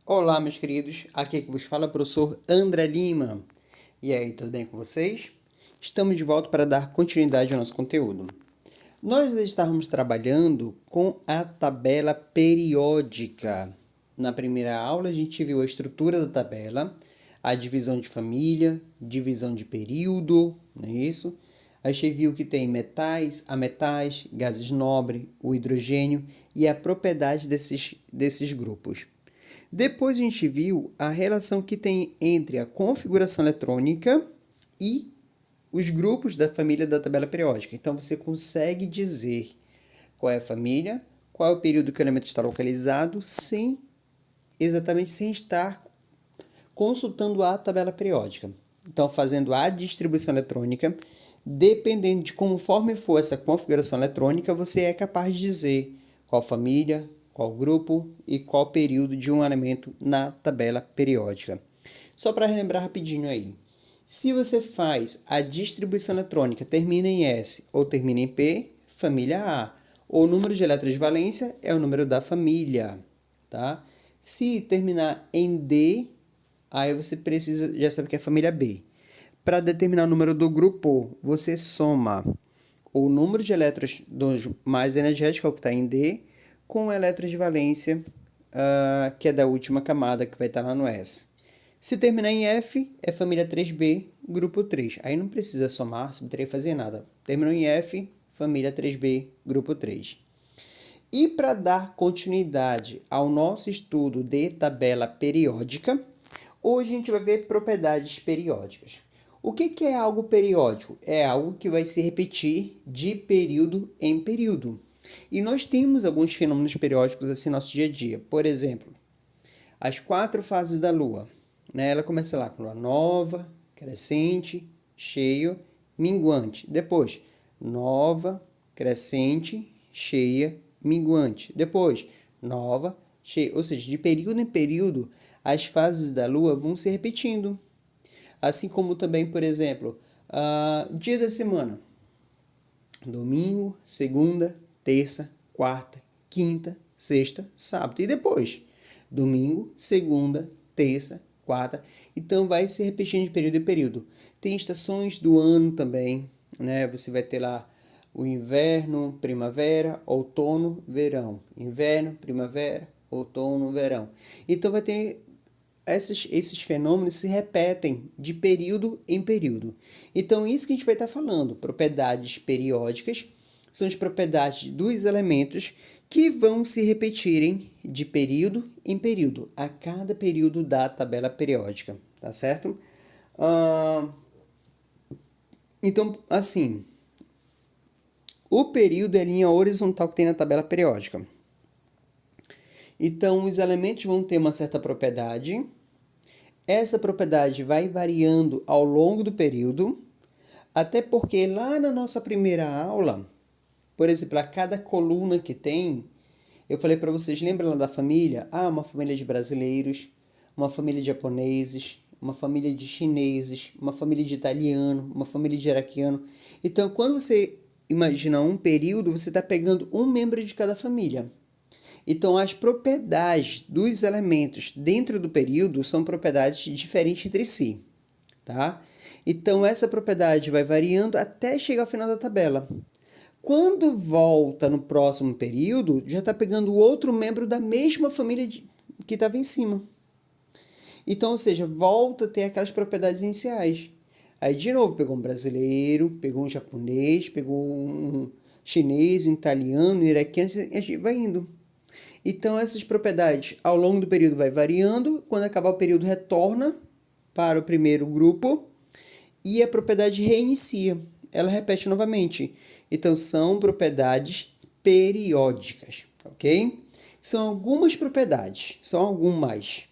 Olá, meus queridos. Aqui que vos fala é o professor André Lima. E aí, tudo bem com vocês? Estamos de volta para dar continuidade ao nosso conteúdo. Nós estávamos trabalhando com a tabela periódica. Na primeira aula, a gente viu a estrutura da tabela, a divisão de família, divisão de período, não é isso? A gente viu que tem metais, ametais, gases nobres, o hidrogênio e a propriedade desses grupos. Depois a gente viu a relação que tem entre a configuração eletrônica e os grupos da família da tabela periódica. Então você consegue dizer qual é a família, qual é o período que o elemento está localizado, sem estar consultando a tabela periódica. Então, fazendo a distribuição eletrônica, dependendo de conforme for essa configuração eletrônica, você é capaz de dizer qual família, qual grupo e qual período de um elemento na tabela periódica. Só para relembrar rapidinho aí. Se você faz a distribuição eletrônica, termina em S ou termina em P, família A. O número de elétrons de valência é o número da família, tá? Se terminar em D, aí você já sabe que é a família B. Para determinar o número do grupo, você soma o número de elétrons mais energético, que está em D, com o elétron de valência, que é da última camada, que vai estar lá no S. Se terminar em F, é família 3B, grupo 3. Aí não precisa somar, subtrair, fazer nada. Terminou em F, família 3B, grupo 3. E para dar continuidade ao nosso estudo de tabela periódica, hoje a gente vai ver propriedades periódicas. O que é algo periódico? É algo que vai se repetir de período em período. E nós temos alguns fenômenos periódicos assim no nosso dia a dia. Por exemplo, as 4 fases da Lua. Ela começa lá com lua nova, crescente, cheio, minguante. Depois, nova, crescente, cheia, minguante. Depois, nova, cheia. Ou seja, de período em período, as fases da Lua vão se repetindo. Assim como também, por exemplo, dia da semana. Domingo, segunda, terça, quarta, quinta, sexta, sábado. E depois, domingo, segunda, terça, quarta. Então, vai se repetindo de período em período. Tem estações do ano também, né? Você vai ter lá o inverno, primavera, outono, verão. Inverno, primavera, outono, verão. Então, vai ter esses fenômenos se repetem de período em período. Então, isso que a gente vai estar falando, propriedades periódicas, são as propriedades dos elementos que vão se repetirem de período em período, a cada período da tabela periódica, tá certo? Então, assim, o período é a linha horizontal que tem na tabela periódica. Então, os elementos vão ter uma certa propriedade. Essa propriedade vai variando ao longo do período, até porque lá na nossa primeira aula, por exemplo, a cada coluna que tem, eu falei para vocês, lembra lá da família? Uma família de brasileiros, uma família de japoneses, uma família de chineses, uma família de italiano, uma família de iraquiano. Então, quando você imagina um período, você está pegando um membro de cada família. Então, as propriedades dos elementos dentro do período são propriedades diferentes entre si, tá? Então, essa propriedade vai variando até chegar ao final da tabela. Quando volta no próximo período, já está pegando outro membro da mesma família que estava em cima. Então, ou seja, volta a ter aquelas propriedades iniciais. Aí, de novo, pegou um brasileiro, pegou um japonês, pegou um chinês, um italiano, um iraquiano, a gente vai indo. Então, essas propriedades ao longo do período vai variando. Quando acabar o período, retorna para o primeiro grupo e a propriedade reinicia. Ela repete novamente. Então, são propriedades periódicas, ok? São algumas propriedades, são algumas.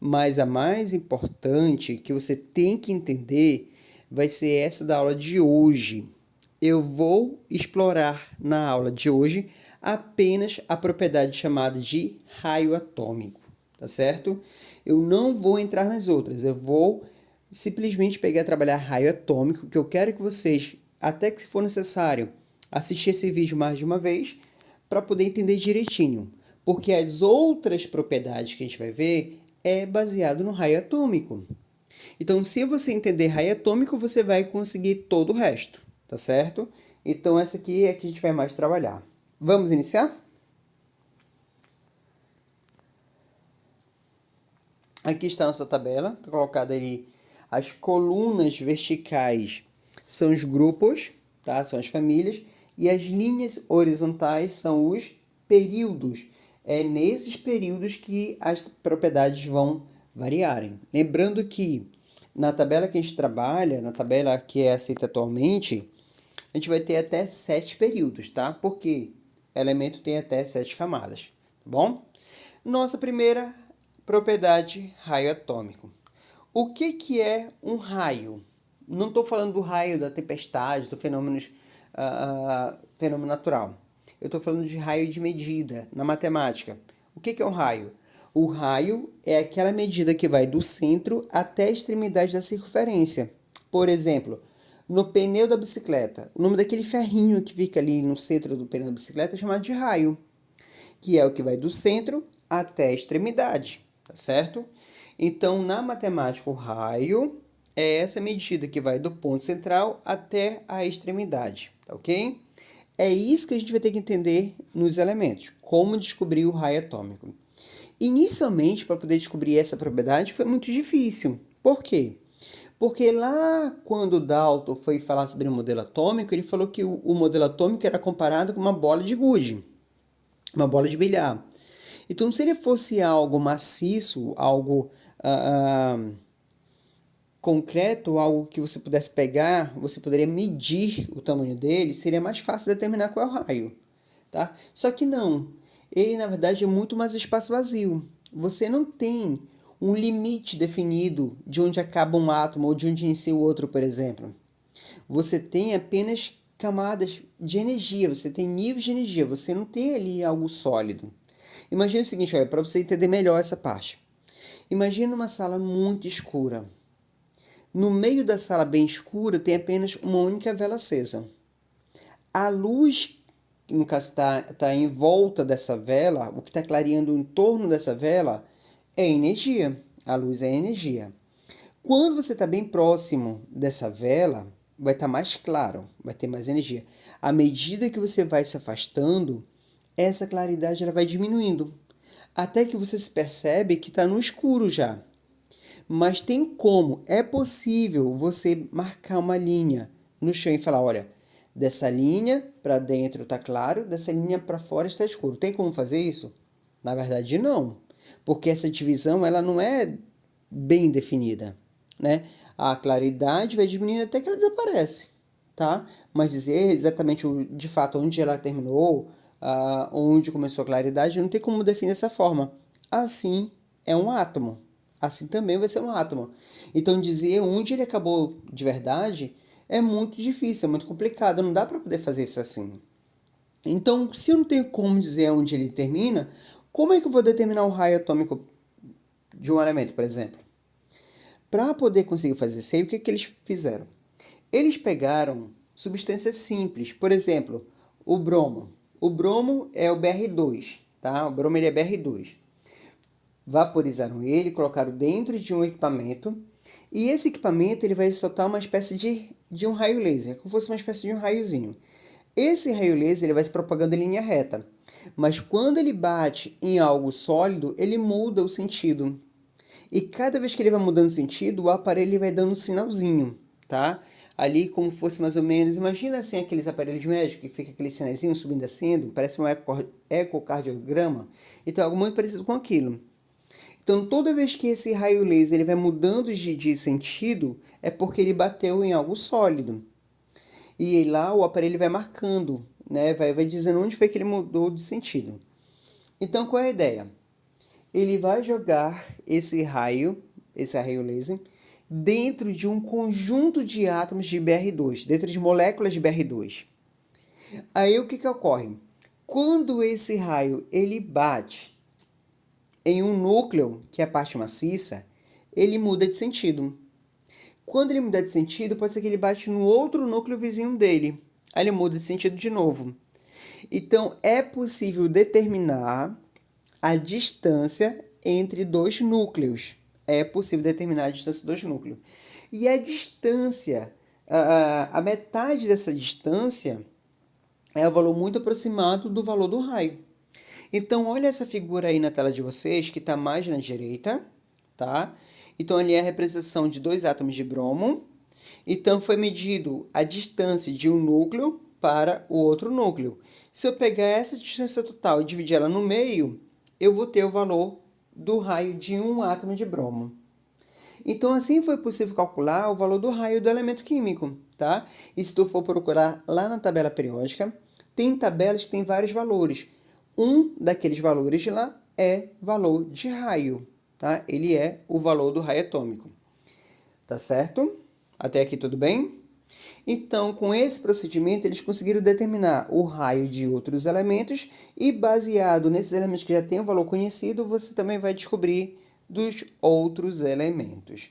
Mas a mais importante que você tem que entender vai ser essa da aula de hoje. Eu vou explorar na aula de hoje apenas a propriedade chamada de raio atômico, tá certo? Eu não vou entrar nas outras, eu vou simplesmente pegar e trabalhar raio atômico, que eu quero que vocês, até que se for necessário, assistir esse vídeo mais de uma vez, para poder entender direitinho. Porque as outras propriedades que a gente vai ver, é baseado no raio atômico. Então, se você entender raio atômico, você vai conseguir todo o resto, tá certo? Então, essa aqui é que a gente vai mais trabalhar. Vamos iniciar? Aqui está a nossa tabela, está colocada ali as colunas verticais são os grupos, tá? São as famílias, e as linhas horizontais são os períodos. É nesses períodos que as propriedades vão variarem. Lembrando que na tabela que a gente trabalha, na tabela que é aceita atualmente, a gente vai ter até 7 períodos, tá? Porque elemento tem até 7 camadas, tá bom? Nossa primeira propriedade, raio atômico. O que é um raio? Não estou falando do raio da tempestade, do fenômeno natural. Eu estou falando de raio de medida na matemática. O que é um raio? O raio é aquela medida que vai do centro até a extremidade da circunferência. Por exemplo, no pneu da bicicleta, o nome daquele ferrinho que fica ali no centro do pneu da bicicleta é chamado de raio, que é o que vai do centro até a extremidade, tá certo? Então, na matemática, o raio é essa medida que vai do ponto central até a extremidade, tá ok? É isso que a gente vai ter que entender nos elementos, como descobrir o raio atômico. Inicialmente, para poder descobrir essa propriedade, foi muito difícil. Por quê? Porque lá quando Dalton foi falar sobre o modelo atômico, ele falou que o modelo atômico era comparado com uma bola de gude, uma bola de bilhar. Então, se ele fosse algo maciço, algo concreto, algo que você pudesse pegar, você poderia medir o tamanho dele, seria mais fácil determinar qual é o raio, tá? Só que não. Ele, na verdade, é muito mais espaço vazio. Você não tem um limite definido de onde acaba um átomo ou de onde inicia o outro, por exemplo. Você tem apenas camadas de energia, você tem níveis de energia, você não tem ali algo sólido. Imagina o seguinte, olha, para você entender melhor essa parte. Imagina uma sala muito escura. No meio da sala bem escura tem apenas uma única vela acesa. A luz, no caso, está em volta dessa vela, o que está clareando em torno dessa vela é energia. A luz é energia. Quando você está bem próximo dessa vela, vai estar mais claro, vai ter mais energia. À medida que você vai se afastando, essa claridade ela vai diminuindo, até que você se percebe que está no escuro já. Mas tem como, é possível você marcar uma linha no chão e falar, olha, dessa linha para dentro está claro, dessa linha para fora está escuro. Tem como fazer isso? Na verdade, não, porque essa divisão ela não é bem definida, né? A claridade vai diminuindo até que ela desaparece, tá? Mas dizer exatamente, de fato, onde ela terminou, onde começou a claridade, não tem como definir dessa forma. Assim é um átomo. Assim também vai ser um átomo. Então, dizer onde ele acabou de verdade é muito difícil, é muito complicado. Não dá para poder fazer isso assim. Então, se eu não tenho como dizer onde ele termina, como é que eu vou determinar o raio atômico de um elemento, por exemplo? Para poder conseguir fazer isso aí, o que, que eles fizeram? Eles pegaram substâncias simples, por exemplo, o bromo. O bromo é o Br2, tá? O bromo ele é Br2. Vaporizaram ele, colocaram dentro de um equipamento, e esse equipamento ele vai soltar uma espécie de um raio laser, como se fosse uma espécie de um raiozinho. Esse raio laser ele vai se propagando em linha reta, mas quando ele bate em algo sólido, ele muda o sentido. E cada vez que ele vai mudando o sentido, o aparelho vai dando um sinalzinho, tá? Ali como fosse mais ou menos, imagina assim aqueles aparelhos médicos que fica aquele sinalzinho subindo e descendo, parece um ecocardiograma. Então é algo muito parecido com aquilo. Então toda vez que esse raio laser ele vai mudando de sentido, é porque ele bateu em algo sólido. E lá o aparelho vai marcando, né? Vai dizendo onde foi que ele mudou de sentido. Então qual é a ideia? Ele vai jogar esse raio laser, dentro de um conjunto de átomos de Br2, dentro de moléculas de Br2. Aí o que, que ocorre? Quando esse raio ele bate em um núcleo, que é a parte maciça, ele muda de sentido. Quando ele muda de sentido, pode ser que ele bate no outro núcleo vizinho dele. Aí ele muda de sentido de novo. Então, é possível determinar a distância entre dois núcleos. É possível determinar a distância dos núcleos. E a distância, a metade dessa distância é o valor muito aproximado do valor do raio. Então, olha essa figura aí na tela de vocês, que está mais na direita, tá? Então, ali é a representação de dois átomos de bromo. Então, foi medido a distância de um núcleo para o outro núcleo. Se eu pegar essa distância total e dividir ela no meio, eu vou ter o valor do raio de um átomo de bromo. Então, assim foi possível calcular o valor do raio do elemento químico, tá? E se tu for procurar lá na tabela periódica, tem tabelas que têm vários valores. Um daqueles valores de lá é valor de raio, tá? Ele é o valor do raio atômico. Tá certo? Até aqui tudo bem? Então, com esse procedimento, eles conseguiram determinar o raio de outros elementos e, baseado nesses elementos que já têm um valor conhecido, você também vai descobrir dos outros elementos.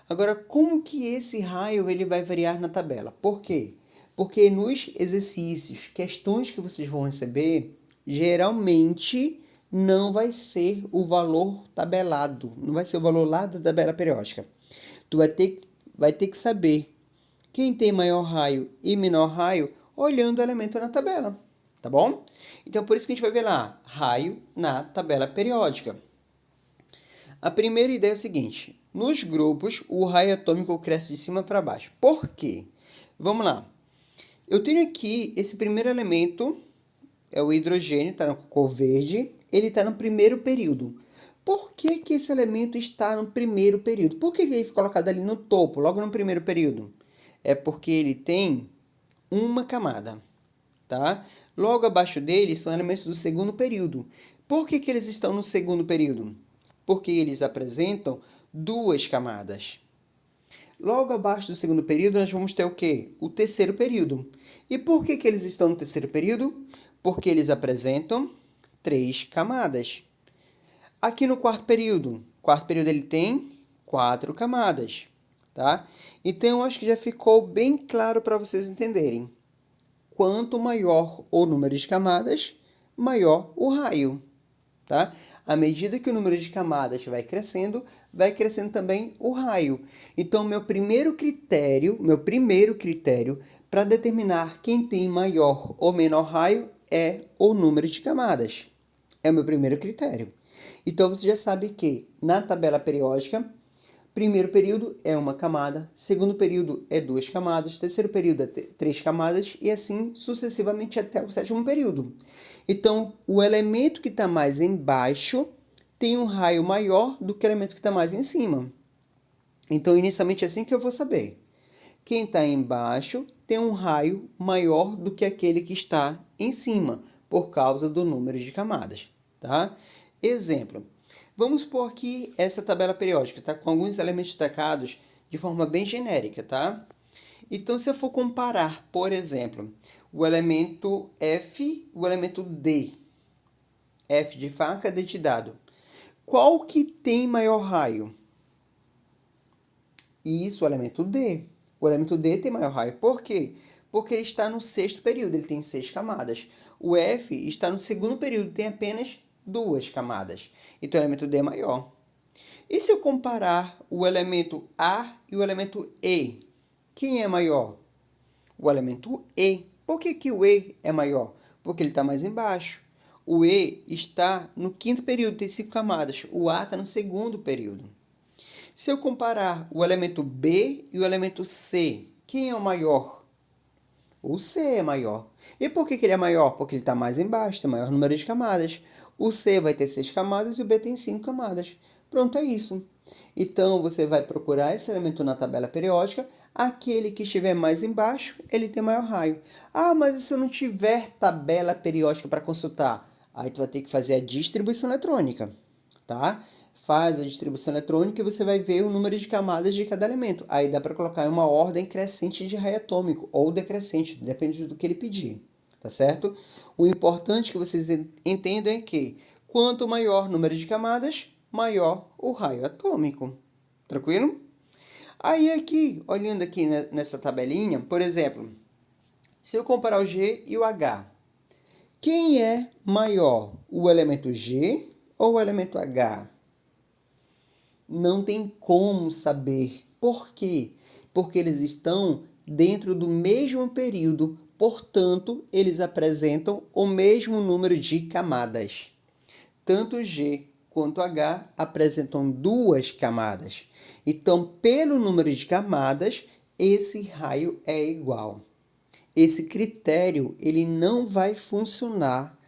Agora, como que esse raio ele vai variar na tabela? Por quê? Porque nos exercícios, questões que vocês vão receber, geralmente não vai ser o valor tabelado, não vai ser o valor lá da tabela periódica. Tu vai ter que saber quem tem maior raio e menor raio olhando o elemento na tabela, tá bom? Então, por isso que a gente vai ver lá, raio na tabela periódica. A primeira ideia é o seguinte, nos grupos, o raio atômico cresce de cima para baixo. Por quê? Vamos lá. Eu tenho aqui esse primeiro elemento, é o hidrogênio, está na cor verde, ele está no primeiro período. Por que que esse elemento está no primeiro período? Por que ele foi colocado ali no topo, logo no primeiro período? É porque ele tem uma camada, tá? Logo abaixo dele são elementos do segundo período. Por que que eles estão no segundo período? Porque eles apresentam duas camadas. Logo abaixo do segundo período, nós vamos ter o quê? O terceiro período. E por que que eles estão no terceiro período? Porque eles apresentam três camadas. Aqui no quarto período ele tem quatro camadas, tá? Então, acho que já ficou bem claro para vocês entenderem. Quanto maior o número de camadas, maior o raio, tá? À medida que o número de camadas vai crescendo também o raio. Então, meu primeiro critério para determinar quem tem maior ou menor raio é o número de camadas. É o meu primeiro critério. Então, você já sabe que na tabela periódica, primeiro período é uma camada, segundo período é duas camadas, terceiro período é três camadas e assim sucessivamente até o sétimo período. Então, o elemento que está mais embaixo tem um raio maior do que o elemento que está mais em cima. Então, inicialmente é assim que eu vou saber. Quem está embaixo tem um raio maior do que aquele que está em cima, por causa do número de camadas, tá? Exemplo. Vamos pôr aqui essa tabela periódica, tá? Com alguns elementos destacados de forma bem genérica, tá? Então, se eu for comparar, por exemplo, o elemento F e o elemento D. F de faca, D de dado. Qual que tem maior raio? Isso, o elemento D. O elemento D tem maior raio. Por quê? Porque ele está no sexto período, ele tem 6 camadas. O F está no segundo período, tem apenas 2 camadas. Então, o elemento D é maior. E se eu comparar o elemento A e o elemento E? Quem é maior? O elemento E. Por que que o E é maior? Porque ele está mais embaixo. O E está no quinto período, tem 5 camadas. O A está no segundo período. Se eu comparar o elemento B e o elemento C, quem é o maior? O C é maior. E por que ele é maior? Porque ele está mais embaixo, tem maior número de camadas. O C vai ter 6 camadas e o B tem 5 camadas. Pronto, é isso. Então, você vai procurar esse elemento na tabela periódica. Aquele que estiver mais embaixo, ele tem maior raio. Ah, mas se eu não tiver tabela periódica para consultar? Aí tu vai ter que fazer a distribuição eletrônica, tá? Faz a distribuição eletrônica e você vai ver o número de camadas de cada elemento. Aí dá para colocar em uma ordem crescente de raio atômico ou decrescente, depende do que ele pedir, tá certo? O importante que vocês entendam é que quanto maior o número de camadas, maior o raio atômico. Tranquilo? Aí aqui, olhando aqui nessa tabelinha, por exemplo, se eu comparar o G e o H, quem é maior, o elemento G ou o elemento H? Não tem como saber. Por quê? Porque eles estão dentro do mesmo período, portanto, eles apresentam o mesmo número de camadas. Tanto G quanto H apresentam duas camadas. Então, pelo número de camadas, esse raio é igual. Esse critério ele não vai funcionar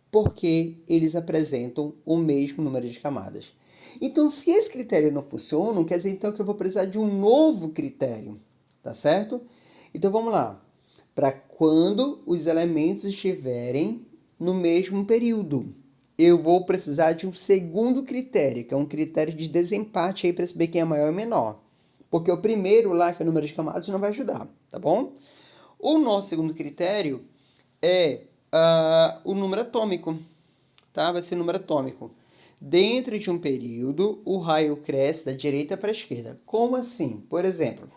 porque eles apresentam o mesmo número de camadas. Então, se esse critério não funciona, quer dizer então que eu vou precisar de um novo critério, tá certo? Então, vamos lá. Para quando os elementos estiverem no mesmo período, eu vou precisar de um segundo critério, que é um critério de desempate aí para saber quem é maior e menor. Porque o primeiro lá, que é o número de camadas, não vai ajudar, tá bom? O nosso segundo critério é o número atômico, tá? Vai ser número atômico. Dentro de um período, o raio cresce da direita para a esquerda. Como assim? Por exemplo,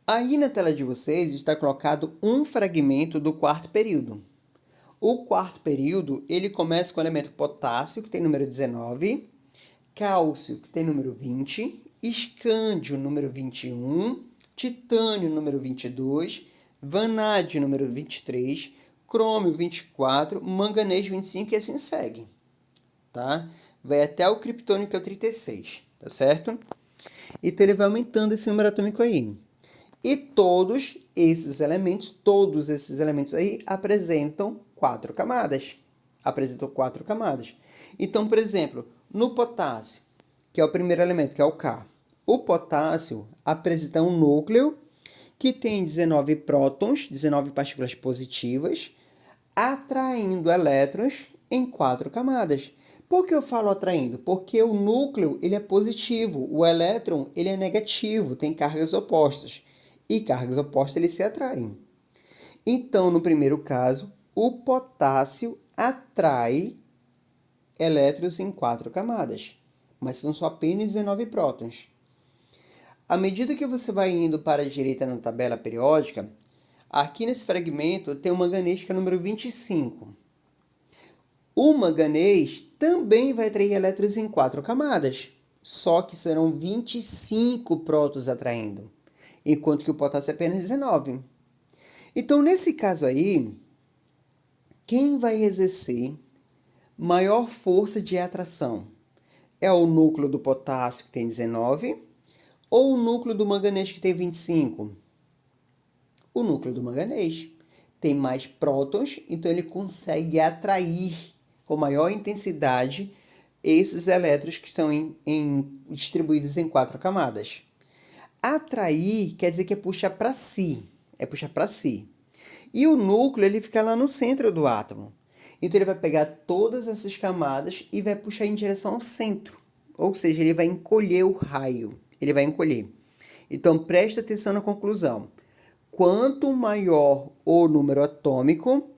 aí na tela de vocês está colocado um fragmento do quarto período. O quarto período, ele começa com o elemento potássio, que tem número 19, cálcio, que tem número 20, escândio, número 21, titânio, número 22, vanádio, número 23, crômio, 24, manganês, 25 e assim segue, tá? Vai até o criptônio, que é o 36, tá certo? Então, ele vai aumentando esse número atômico aí. E todos esses elementos aí apresentam quatro camadas. Apresentam quatro camadas. Então, por exemplo, no potássio, que é o primeiro elemento, que é o K, o potássio apresenta um núcleo que tem 19 prótons, 19 partículas positivas, atraindo elétrons em quatro camadas. Por que eu falo atraindo? Porque o núcleo ele é positivo, o elétron ele é negativo, tem cargas opostas. E cargas opostas eles se atraem. Então, no primeiro caso, o potássio atrai elétrons em quatro camadas, mas são só apenas 19 prótons. À medida que você vai indo para a direita na tabela periódica, aqui nesse fragmento tem o manganês, que é o número 25. O manganês também vai atrair elétrons em quatro camadas, só que serão 25 prótons atraindo, enquanto que o potássio é apenas 19. Então, nesse caso aí, quem vai exercer maior força de atração? É o núcleo do potássio, que tem 19, ou o núcleo do manganês, que tem 25? O núcleo do manganês tem mais prótons, então ele consegue atrair com maior intensidade esses elétrons que estão distribuídos em quatro camadas. Atrair quer dizer que é puxar para si. É puxar para si. E o núcleo ele fica lá no centro do átomo. Então ele vai pegar todas essas camadas e vai puxar em direção ao centro. Ou seja, ele vai encolher o raio. Ele vai encolher. Então preste atenção na conclusão. Quanto maior o número atômico,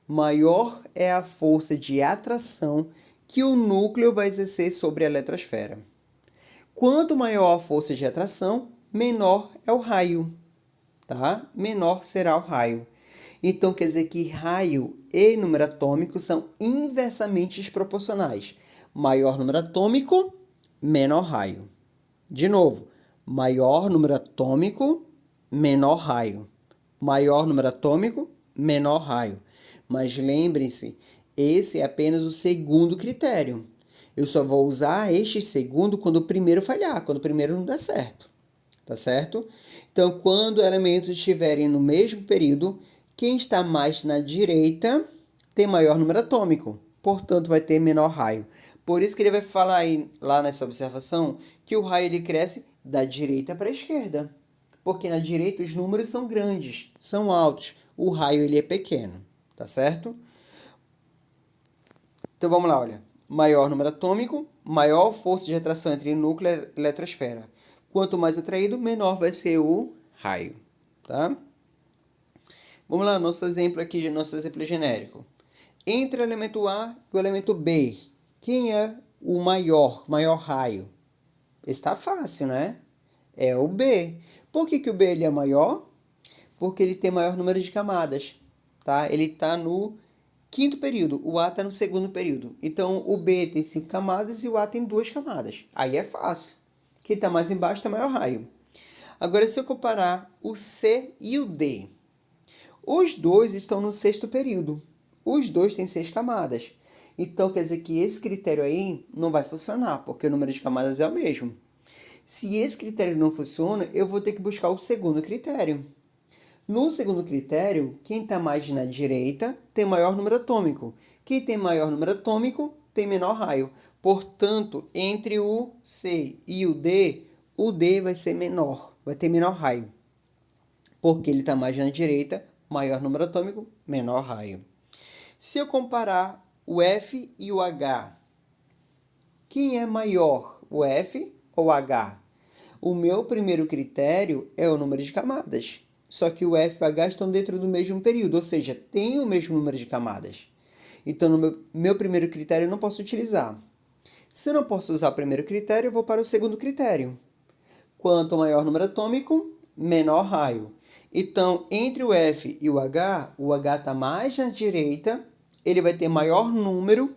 maior é a força de atração que o núcleo vai exercer sobre a eletrosfera. Quanto maior a força de atração, menor é o raio, tá? Menor será o raio. Então, quer dizer que raio e número atômico são inversamente desproporcionais. Maior número atômico, menor raio. De novo, maior número atômico, menor raio. Maior número atômico, menor raio. Mas lembrem-se, esse é apenas o segundo critério. Eu só vou usar este segundo quando o primeiro falhar, quando o primeiro não der certo. Tá certo? Então, quando elementos estiverem no mesmo período, quem está mais na direita tem maior número atômico, portanto vai ter menor raio. Por isso que ele vai falar aí, lá nessa observação, que o raio ele cresce da direita para a esquerda. Porque na direita os números são grandes, são altos. O raio ele é pequeno, tá certo? Então vamos lá, olha. Maior número atômico, maior força de atração entre núcleo e eletrosfera. Quanto mais atraído, menor vai ser o raio, tá? Vamos lá, nosso exemplo aqui, nosso exemplo genérico. Entre o elemento A e o elemento B, quem é o maior raio? Está fácil, né? É o B. Por que o B ele é maior? Porque ele tem maior número de camadas, tá? Ele está no Quinto período, o A está no segundo período. Então, o B tem 5 camadas e o A tem 2 camadas. Aí é fácil. Quem está mais embaixo tem maior raio. Agora, se eu comparar o C e o D, os dois estão no sexto período. Os dois têm 6 camadas. Então, quer dizer que esse critério aí não vai funcionar, porque o número de camadas é o mesmo. Se esse critério não funciona, eu vou ter que buscar o segundo critério. No segundo critério, quem está mais na direita tem maior número atômico. Quem tem maior número atômico tem menor raio. Portanto, entre o C e o D vai ser menor, vai ter menor raio. Porque ele está mais na direita, maior número atômico, menor raio. Se eu comparar o F e o H, quem é maior, o F ou o H? O meu primeiro critério é o número de camadas. Só que o F e o H estão dentro do mesmo período, ou seja, tem o mesmo número de camadas. Então, no meu primeiro critério, eu não posso utilizar. Se eu não posso usar o primeiro critério, eu vou para o segundo critério. Quanto maior o número atômico, menor raio. Então, entre o F e o H está mais na direita, ele vai ter maior número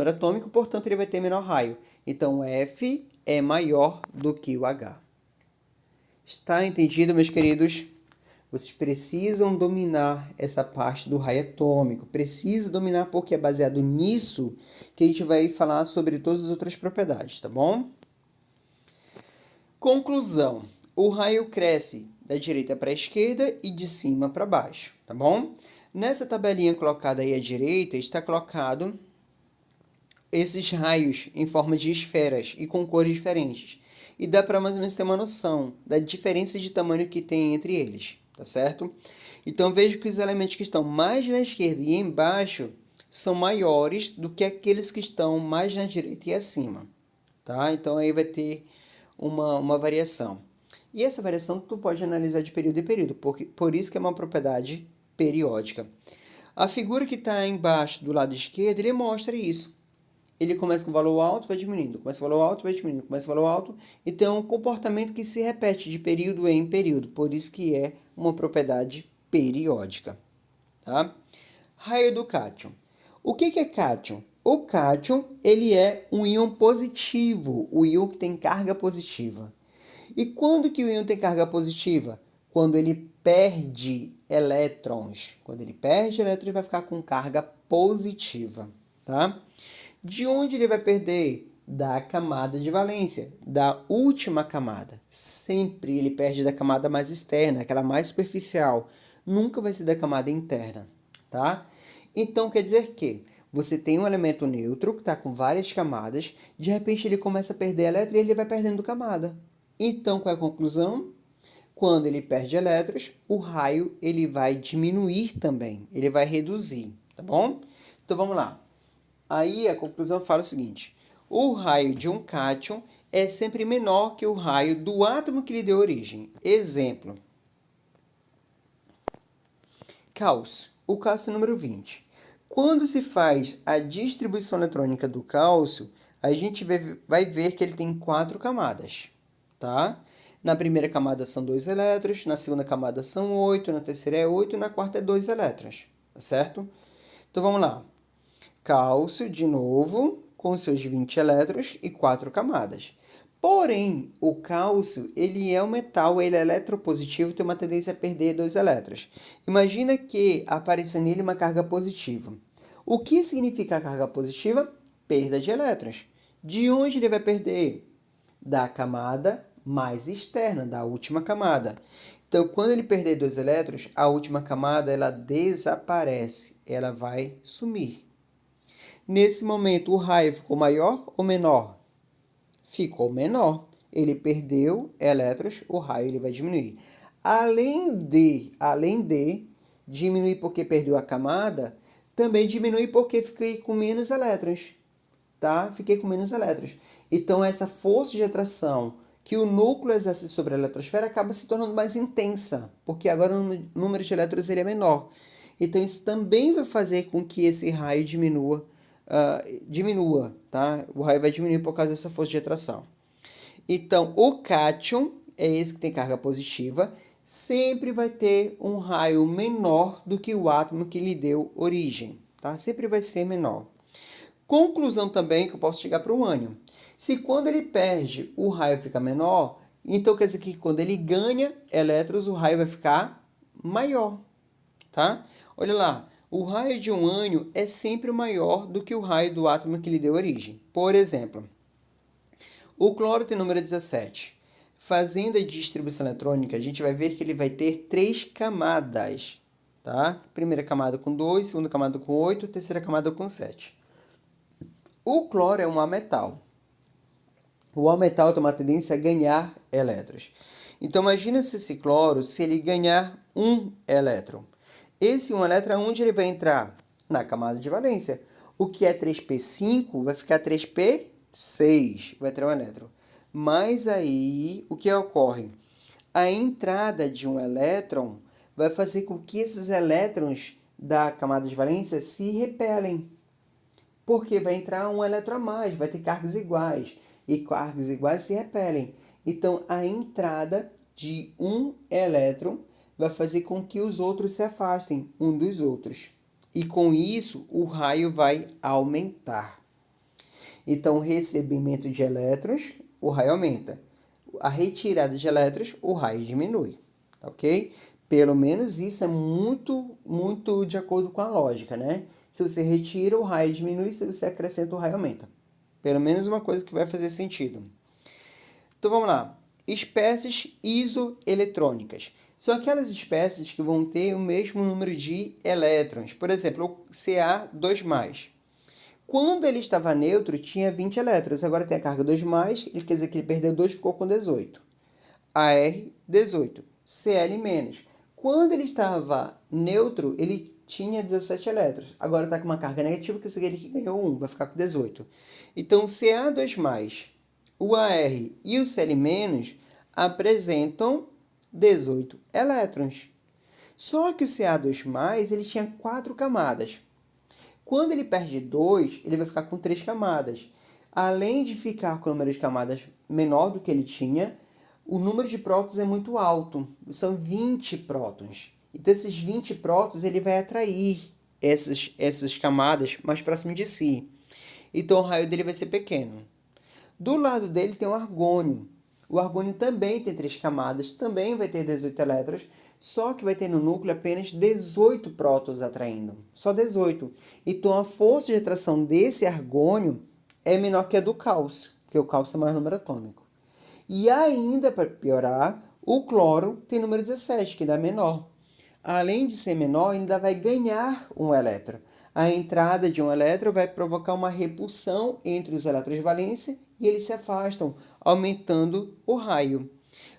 atômico, portanto, ele vai ter menor raio. Então, o F é maior do que o H. Está entendido, meus queridos? Vocês precisam dominar essa parte do raio atômico. Precisa dominar porque é baseado nisso que a gente vai falar sobre todas as outras propriedades, tá bom? Conclusão. O raio cresce da direita para a esquerda e de cima para baixo, tá bom? Nessa tabelinha colocada aí à direita está colocado esses raios em forma de esferas e com cores diferentes. E dá para mais ou menos ter uma noção da diferença de tamanho que tem entre eles, tá certo? Então, vejo que os elementos que estão mais na esquerda e embaixo são maiores do que aqueles que estão mais na direita e acima, tá? Então, aí vai ter uma variação. E essa variação tu pode analisar de período em período, por isso que é uma propriedade periódica. A figura que está embaixo do lado esquerdo, ele mostra isso. Ele começa com valor alto, vai diminuindo, começa com valor alto, vai diminuindo, começa com valor alto. Então, é um comportamento que se repete de período em período, por isso que é uma propriedade periódica. Tá? Raio do cátion. O que é cátion? O cátion, ele é um íon positivo, o íon que tem carga positiva. E quando que o íon tem carga positiva? Quando ele perde elétrons. Quando ele perde elétrons, ele vai ficar com carga positiva, tá? De onde ele vai perder? Da camada de valência, da última camada. Sempre ele perde da camada mais externa, aquela mais superficial. Nunca vai ser da camada interna, tá? Então, quer dizer que você tem um elemento neutro que está com várias camadas, de repente ele começa a perder elétrons e ele vai perdendo camada. Então, qual é a conclusão? Quando ele perde elétrons, o raio ele vai diminuir também, ele vai reduzir, tá bom? Então, vamos lá. Aí a conclusão fala o seguinte: o raio de um cátion é sempre menor que o raio do átomo que lhe deu origem. Exemplo: cálcio. O cálcio é número 20. Quando se faz a distribuição eletrônica do cálcio, a gente vai ver que ele tem 4 camadas, tá? Na primeira camada são 2 elétrons, na segunda camada são 8, na terceira é 8 e na quarta é 2 elétrons, tá certo? Então vamos lá. Cálcio, de novo, com seus 20 elétrons e 4 camadas. Porém, o cálcio, ele é um metal, ele é eletropositivo e tem uma tendência a perder 2 elétrons. Imagina que apareça nele uma carga positiva. O que significa a carga positiva? Perda de elétrons. De onde ele vai perder? Da camada mais externa, da última camada. Então, quando ele perder 2 elétrons, a última camada ela desaparece, ela vai sumir. Nesse momento, o raio ficou maior ou menor? Ficou menor. Ele perdeu elétrons, o raio ele vai diminuir. Além de diminuir porque perdeu a camada, também diminui porque fiquei com menos elétrons. Tá? Fiquei com menos elétrons. Então, essa força de atração que o núcleo exerce sobre a eletrosfera acaba se tornando mais intensa, porque agora o número de elétrons ele é menor. Então, isso também vai fazer com que esse raio diminua, tá? O raio vai diminuir por causa dessa força de atração. Então, o cátion é esse que tem carga positiva, sempre vai ter um raio menor do que o átomo que lhe deu origem, tá? Sempre vai ser menor. Conclusão também que eu posso chegar para o ânion. Se quando ele perde, o raio fica menor, então quer dizer que quando ele ganha elétrons, o raio vai ficar maior, tá? Olha lá, o raio de um ânion é sempre maior do que o raio do átomo que lhe deu origem. Por exemplo, o cloro tem número 17. Fazendo a distribuição eletrônica, a gente vai ver que ele vai ter 3 camadas, tá? Primeira camada com 2, segunda camada com 8, terceira camada com 7. O cloro é um ametal. O ametal tem uma tendência a ganhar elétrons. Então, imagina se esse cloro, se ele ganhar um elétron. Esse um elétron, onde ele vai entrar? Na camada de valência. O que é 3p5 vai ficar 3p6, vai ter um elétron. Mas aí, o que ocorre? A entrada de um elétron vai fazer com que esses elétrons da camada de valência se repelem. Porque vai entrar um elétron a mais, vai ter cargas iguais. E cargas iguais se repelem. Então, a entrada de um elétron vai fazer com que os outros se afastem um dos outros. E com isso, o raio vai aumentar. Então, o recebimento de elétrons, o raio aumenta. A retirada de elétrons, o raio diminui. Ok? Pelo menos isso é muito de acordo com a lógica, né? Se você retira, o raio diminui, se você acrescenta, o raio aumenta. Pelo menos uma coisa que vai fazer sentido. Então vamos lá. Espécies isoeletrônicas. São aquelas espécies que vão ter o mesmo número de elétrons. Por exemplo, o Ca2+. Quando ele estava neutro, tinha 20 elétrons. Agora tem a carga 2+, ele quer dizer que ele perdeu 2, ficou com 18. Ar, 18. Cl-. Quando ele estava neutro, ele tinha 17 elétrons. Agora está com uma carga negativa, que significa que ganhou 1, vai ficar com 18. Então, o Ca2+, o Ar e o Cl- apresentam 18 elétrons. Só que o Ca2+, ele tinha 4 camadas. Quando ele perde 2, ele vai ficar com 3 camadas. Além de ficar com o número de camadas menor do que ele tinha, o número de prótons é muito alto. São 20 prótons. Então, esses 20 prótons ele vai atrair essas camadas mais próximas de si. Então, o raio dele vai ser pequeno. Do lado dele tem o argônio. O argônio também tem 3 camadas, também vai ter 18 elétrons, só que vai ter no núcleo apenas 18 prótons atraindo. Só 18. Então, a força de atração desse argônio é menor que a do cálcio, porque o cálcio é mais número atômico. E ainda, para piorar, o cloro tem número 17, que ainda é menor. Além de ser menor, ainda vai ganhar um elétron. A entrada de um elétron vai provocar uma repulsão entre os elétrons de valência e eles se afastam, aumentando o raio.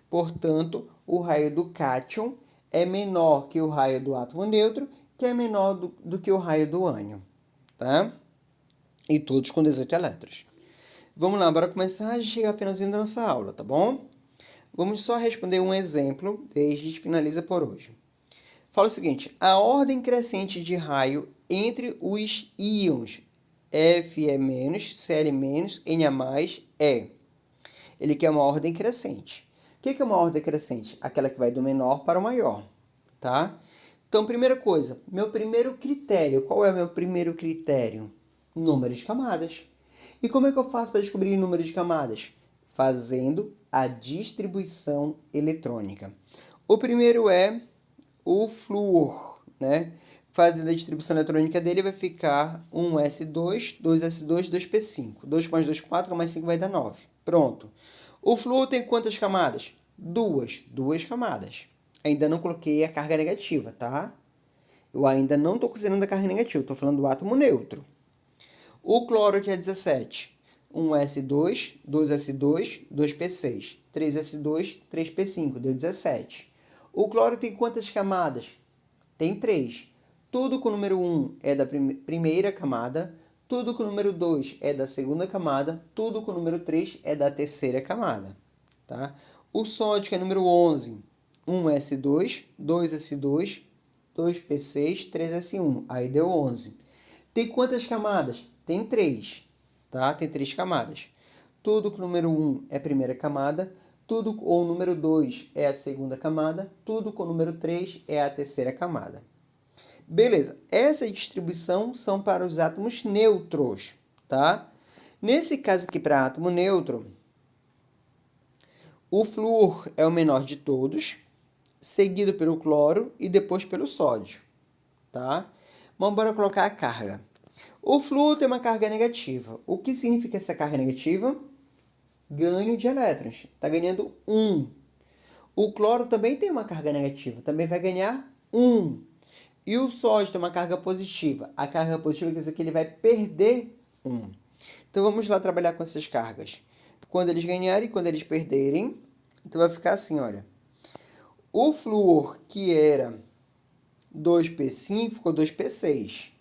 Portanto, o raio do cátion é menor que o raio do átomo neutro, que é menor do que o raio do ânion. Tá? E todos com 18 elétrons. Vamos lá, bora começar a chegar ao finalzinho da nossa aula, tá bom? Vamos só responder um exemplo e a gente finaliza por hoje. Fala o seguinte, a ordem crescente de raio entre os íons Fe-, Cl-, Na+, é. Ele quer uma ordem crescente. O que é uma ordem crescente? Aquela que vai do menor para o maior, tá? Então, primeira coisa, meu primeiro critério. Qual é o meu primeiro critério? Número de camadas. E como é que eu faço para descobrir o número de camadas? Fazendo a distribuição eletrônica. O primeiro é o flúor, né? Fazendo a distribuição eletrônica dele, vai ficar 1s2, 2s2, 2p5. 2 mais 2, 4, mais 5 vai dar 9. Pronto. O flúor tem quantas camadas? Duas camadas. Ainda não coloquei a carga negativa, tá? Eu ainda não estou considerando a carga negativa, estou falando do átomo neutro. O cloro, que é 17. 1s2, 2s2, 2p6. 3s2, 3p5, deu 17. O cloro tem quantas camadas? Tem 3. Tudo com o número 1 é da primeira camada, tudo com o número 2 é da segunda camada, tudo com o número 3 é da terceira camada. Tá? O sódio, que é número 11, 1s2, 2s2, 2p6, 3s1. Aí deu 11. Tem quantas camadas? Tem 3. Tá? Tem 3 camadas. Tudo com o número 1 é a primeira camada, tudo com o número 2 é a segunda camada, tudo com o número 3 é a terceira camada. Beleza, essa distribuição são para os átomos neutros, tá? Nesse caso aqui, para átomo neutro, o flúor é o menor de todos, seguido pelo cloro e depois pelo sódio, tá? Vamos bora colocar a carga. O flúor tem uma carga negativa. O que significa essa carga negativa? Ganho de elétrons. Está ganhando 1. O cloro também tem uma carga negativa. Também vai ganhar 1. E o sódio tem uma carga positiva. A carga positiva quer dizer que ele vai perder 1. Então, vamos lá trabalhar com essas cargas. Quando eles ganharem e quando eles perderem, então vai ficar assim, olha. O flúor, que era 2p5, ficou 2p6.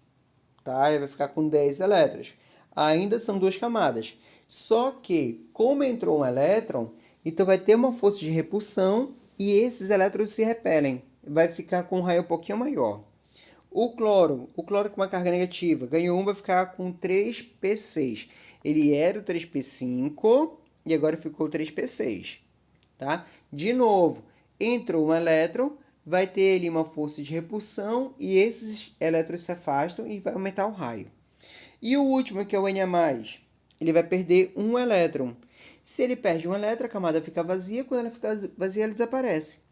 Tá? Ele vai ficar com 10 elétrons. Ainda são duas camadas. Só que, como entrou um elétron, então vai ter uma força de repulsão e esses elétrons se repelem. Vai ficar com um raio um pouquinho maior. O cloro com uma carga negativa, ganhou 1, vai ficar com 3p6. Ele era o 3p5 e agora ficou 3p6. Tá? De novo, entrou um elétron, vai ter ali uma força de repulsão e esses elétrons se afastam e vai aumentar o raio. E o último, que é o Na+, ele vai perder um elétron. Se ele perde um elétron, a camada fica vazia. Quando ela fica vazia, ela desaparece.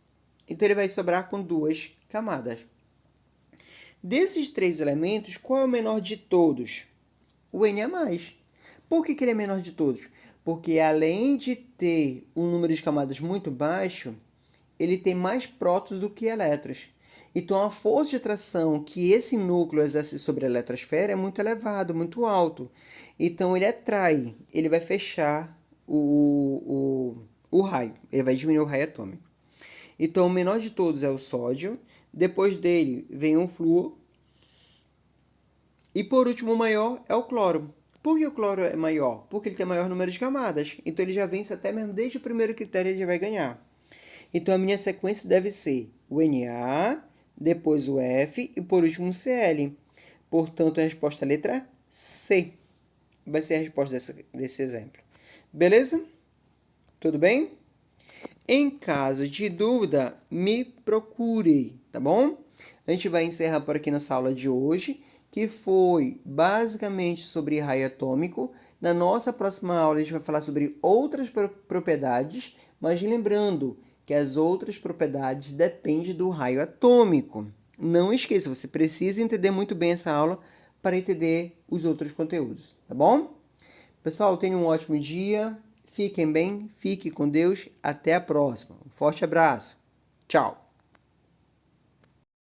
Então, ele vai sobrar com duas camadas. Desses três elementos, qual é o menor de todos? O Na+. Por que ele é menor de todos? Porque além de ter um número de camadas muito baixo, ele tem mais prótons do que elétrons. Então, a força de atração que esse núcleo exerce sobre a eletrosfera é muito elevado, muito alto. Então, ele atrai, ele vai fechar o raio, ele vai diminuir o raio atômico. Então, o menor de todos é o sódio, depois dele vem o flúor, e por último o maior é o cloro. Por que o cloro é maior? Porque ele tem maior número de camadas. Então, ele já vence até mesmo desde o primeiro critério, ele já vai ganhar. Então, a minha sequência deve ser o Na, depois o F e por último o Cl. Portanto, a resposta é a letra C. Vai ser a resposta desse exemplo. Beleza? Tudo bem? Em caso de dúvida, me procure, tá bom? A gente vai encerrar por aqui nessa aula de hoje, que foi basicamente sobre raio atômico. Na nossa próxima aula, a gente vai falar sobre outras propriedades, mas lembrando que as outras propriedades dependem do raio atômico. Não esqueça, você precisa entender muito bem essa aula para entender os outros conteúdos, tá bom? Pessoal, tenham um ótimo dia, fiquem bem, fiquem com Deus, até a próxima. Um forte abraço, tchau!